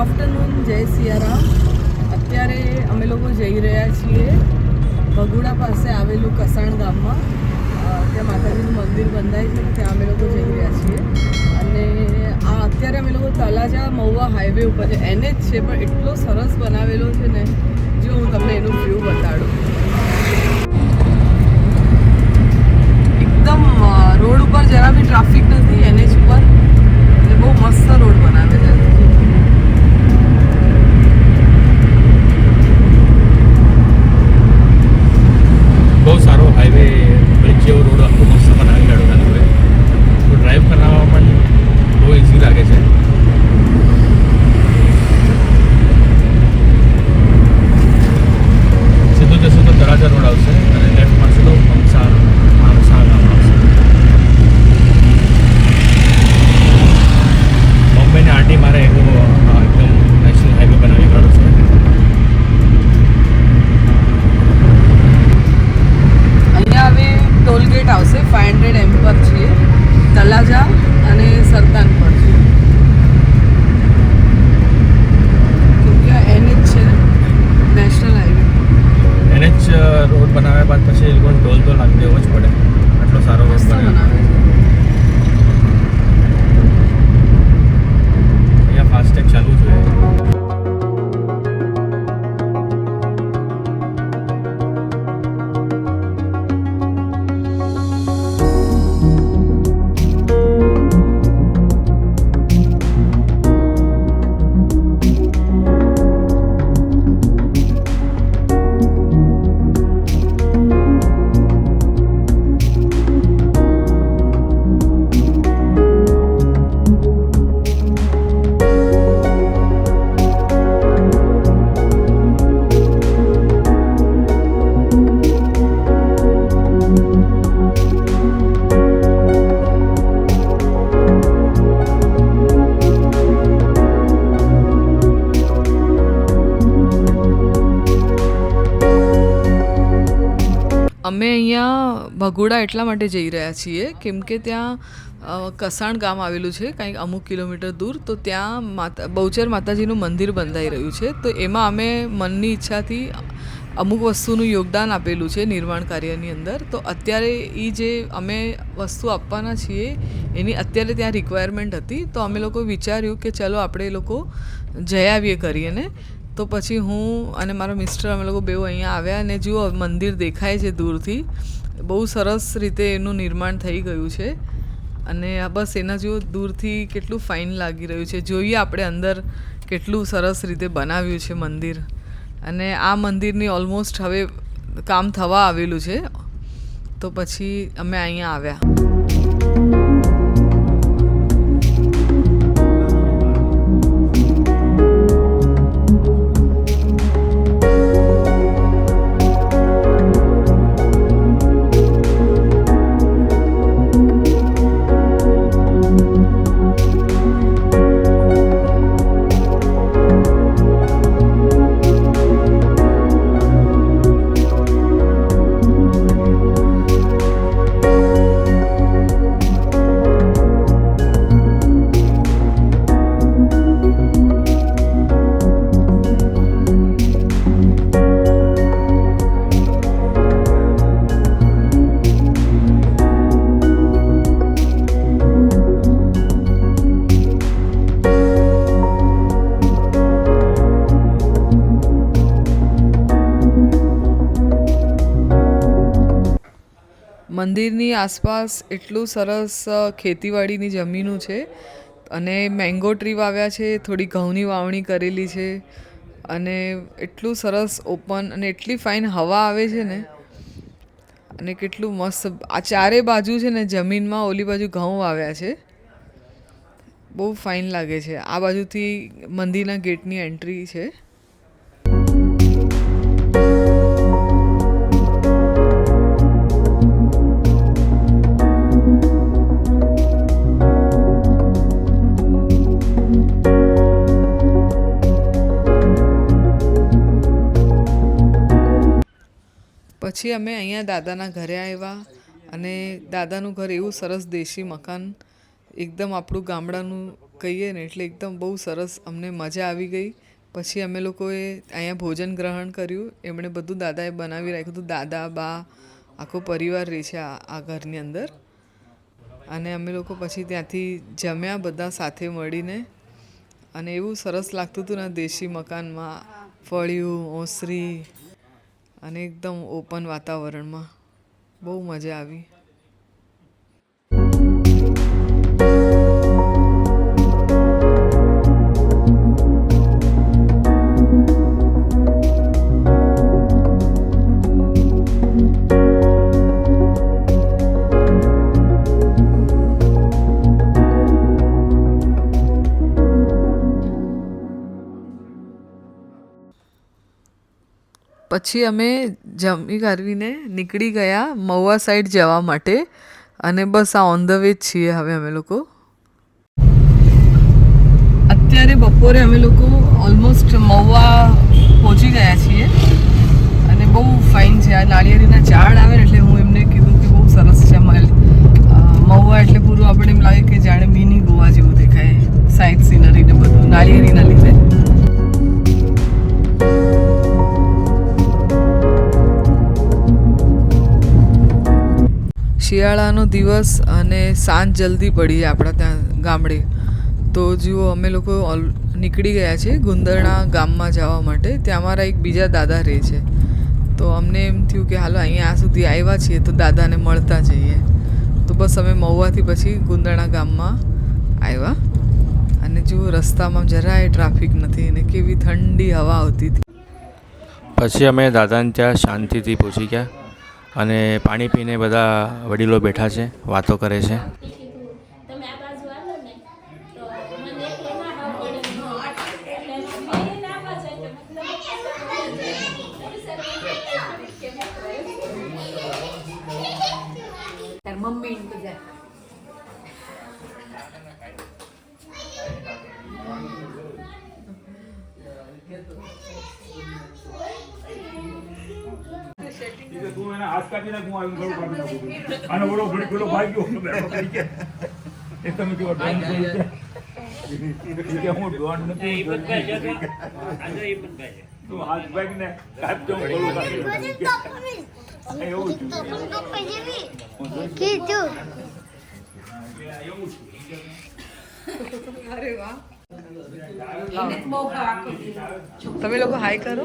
Afternoon, જય સિયારામ. અત્યારે અમે લોકો જઈ રહ્યા છીએ ભગુડા પાસે આવેલું કસાણ ગામમાં. ત્યાં માતાજીનું મંદિર બંધાય છે ને ત્યાં અમે લોકો જઈ રહ્યા છીએ. અને અત્યારે અમે લોકો તળાજા મહુવા હાઈવે ઉપર છે. એને જ છે પણ એટલો સરસ બનાવેલો છે ને, જો હું તમને એનું વ્યૂ બતાડું. એકદમ રોડ ઉપર જરા બી ટ્રાફિક નથી NH ઉપર. બહુ મસ્ત રોડ બનાવે છે. બહુ સારો હાઈવે બ્રિજ જેવો રોડ આખો મસ્ત બનાવી કાઢો હવે તો ડ્રાઈવ કરવામાં પણ બહુ ઇઝી લાગે છે. સીધું જશો તો તળાજા રોડ આવશે અને લેફ્ટ મારશે તો અમસા ગામ આવશે. બોમ્બેને આંટી મારે એવો એકદમ નેશનલ હાઈવે બનાવી કાઢો છે. ટોલગેટ આવશે 500 M પર છીએ. તળાજા અને સરતાન પર છે. કેમકે NH છે ને, નેશનલ હાઈવે. NH રોડ બનાવ્યા બાદ પછી એ લોકોને ટોલ તો લાગી દેવો જ પડે. આટલો સારો રોડ બનાવે છે. અહીંયા ફાસ્ટેગ ચાલુ જોઈએ. અમે અહીંયા ભગોડા એટલા માટે જઈ રહ્યા છીએ કેમ કે ત્યાં કસાણ ગામ આવેલું છે કંઈક અમુક કિલોમીટર દૂર. તો ત્યાં બહુચર માતાજીનું મંદિર બંધાઈ રહ્યું છે. તો એમાં અમે મનની ઈચ્છાથી અમુક વસ્તુનું યોગદાન આપેલું છે નિર્માણ કાર્યની અંદર. તો અત્યારે એ જે અમે વસ્તુ આપવાના છીએ એની અત્યારે ત્યાં રિક્વાયરમેન્ટ હતી. તો અમે લોકો વિચાર્યું કે ચલો આપણે એ લોકો જઈ આવીએ કરીને. તો પછી હું અને મારો મિસ્ટર અમે લોકો બેઉ અહીંયા આવ્યા અને જુઓ મંદિર દેખાય છે દૂરથી. બહુ સરસ રીતે એનું નિર્માણ થઈ ગયું છે. અને બસ એના જુઓ દૂરથી કેટલું ફાઇન લાગી રહ્યું છે. જોઈએ આપણે અંદર કેટલું સરસ રીતે બનાવ્યું છે મંદિર. અને આ મંદિરની ઓલમોસ્ટ હવે કામ થવા આવેલું છે. તો પછી અમે અહીંયા આવ્યા. મંદિરની આસપાસ એટલું સરસ ખેતીવાડીની જમીનો છે અને મેંગો ટ્રી વાવ્યા છે. થોડી ઘઉંની વાવણી કરેલી છે અને એટલું સરસ ઓપન અને એટલી ફાઇન હવા આવે છે ને. અને કેટલું મસ્ત આ ચારે બાજુ છે ને જમીનમાં ઓલી બાજુ ઘઉં વાવ્યા છે. બહુ ફાઇન લાગે છે. આ બાજુથી મંદિરના ગેટની એન્ટ્રી છે. પછી અમે અહીંયા દાદાના ઘરે આવ્યા અને દાદાનું ઘર એવું સરસ દેશી મકાન, એકદમ આપણું ગામડાનું કહીએ ને એટલે એકદમ બહુ સરસ અમને મજા આવી ગઈ. પછી અમે લોકોએ અહીંયા ભોજન ગ્રહણ કર્યું. એમણે બધું દાદાએ બનાવી રાખ્યું હતું. દાદા બા આખો પરિવાર રહે છે આ ઘરની અંદર. અને અમે લોકો પછી ત્યાંથી જમ્યા બધા સાથે મળીને. અને એવું સરસ લાગતું હતું ને દેશી મકાનમાં ફળિયું ઓસરી અને એકદમ ઓપન વાતાવરણમાં બહુ મજા આવી. પછી અમે જમી કરવીને નીકળી ગયા મહુવા સાઈડ જવા માટે. અને બસ આ ઓન ધ વે જ છીએ હવે અમે લોકો. અત્યારે બપોરે અમે લોકો ઓલમોસ્ટ મહુવા પહોંચી ગયા છીએ. અને બહુ ફાઇન છે. આ નાળિયેરીના ઝાડ આવે ને એટલે હું એમને કીધું કે બહુ સરસ છે. મહુવા એટલે પૂરું આપણે એમ લાગે કે જાણે મિની ગોવા જેવું દેખાય. સાઈડ સીનરી ને બધું નાળિયેરીના લીધે. શિયાળાનો દિવસ અને સાંજ જલ્દી પડી આપણા ત્યાં ગામડે. તો જુઓ અમે લોકો નીકળી ગયા છે ગુંદરણા ગામમાં જવા માટે. ત્યાં અમારા એક બીજા દાદા રહે છે. તો અમને એમ થયું કે હાલો અહીંયા આ સુધી આવ્યા છીએ તો દાદાને મળતા જઈએ. તો બસ અમે મહુવાથી પછી ગુંદરણા ગામમાં આવ્યા. અને જુઓ રસ્તામાં જરાય ટ્રાફિક નથી ને કેવી ઠંડી હવા આવતી હતી. પછી અમે દાદાને ત્યાં શાંતિથી પહોંચી ગયા અને પાણી પીને બધા વડીલો બેઠા છે, વાતો કરે છે. તું એને હાથ કાઢી નાખ, હું આવીને ગળું કાઢી નાખું. અને ઓલો પેલો ભાઈ ગયો બેઠો કરી કે એ તમે કેવો ડોન કે હું ડોન નથી. તું હાથ ભાઈને કાઢજો, ગળું કાઢી નાખું. એવું છું અરે વાહ. તમે લોકો હાય કરો.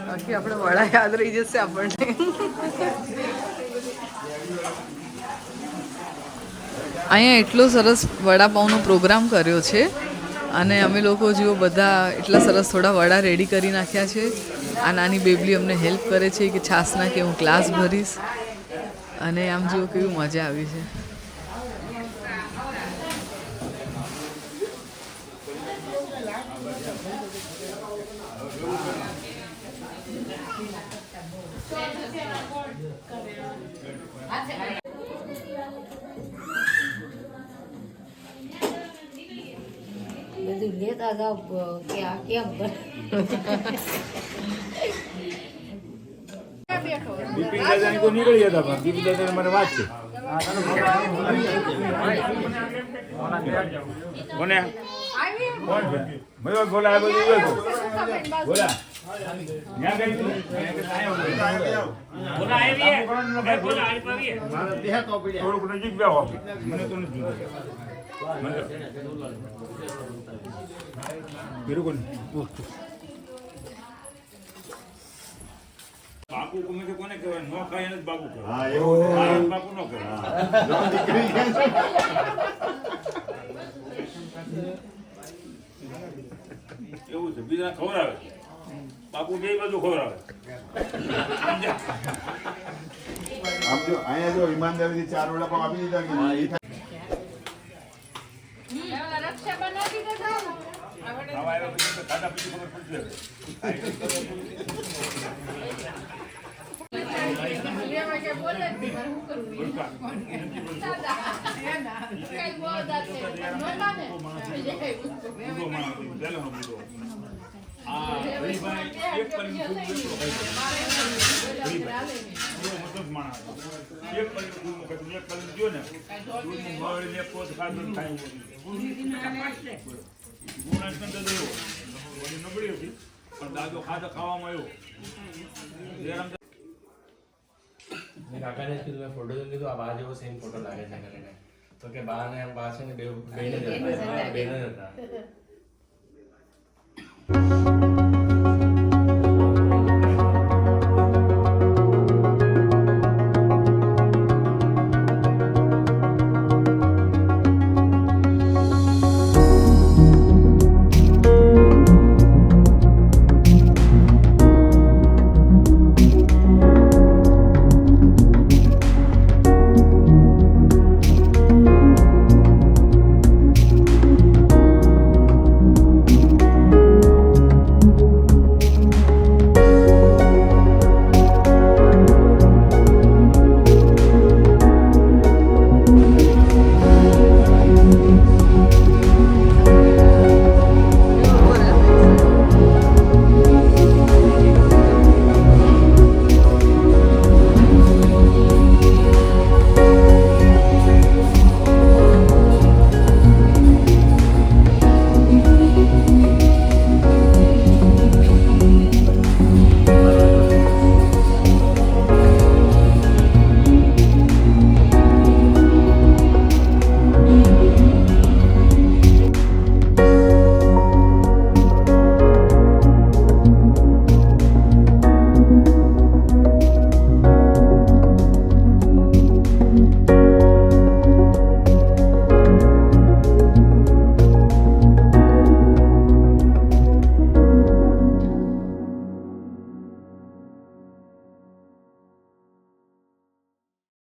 બાકી આપણે વડા યાદ રહી જશે આપણને. અહીંયા એટલો સરસ વડાપાઉંનો પ્રોગ્રામ કર્યો છે. અને અમે લોકો જુઓ બધા એટલા સરસ થોડા વડા રેડી કરી નાખ્યા છે. આ નાની બેબલી અમને હેલ્પ કરે છે કે છાસના કે હું ગ્લાસ ભરીશ. અને આમ જુઓ કેવી મજા આવી છે. બધું લેતા જાવ કે આ કેમ બને. બિપિન દાદાની તો નીકળી જતા, પણ બિપિન દાદાને મને વાત છે. કોને કોણ છે? મયો બોલા આ બધું બોલા બોલા ન્યા ગઈ તું બોલા આવી બોલા આવી પાવી મારા દેહ તો પડ્યા થોડુંક નજીક બેહો. મને તો નથી મને બિલકુલ બાપુ ગમે તે કોને કહેવાય? નો ખાય એને જ બાપુ કહેવાય. હા એવું બાપુ નો કહેવાય. એવું છે, બીજા ખવડાવે. બાપુ બે બાજુ ખવડાવે. આમ જો અહીંયા જો ઈમાનદારીથી 4 વડાપાવ આપી દીધા કે ખાવા આવ્યા પછી ખાધા પછી દાદો ખાધા ખાવામાં આવ્યો મેં કાકાને જ કીધું મેં ફોટો જોઈને કીધું આ બા જેવો સેમ ફોટો લાગે છે કરીને તો કે બા ને બા છે ને બેને જ હતા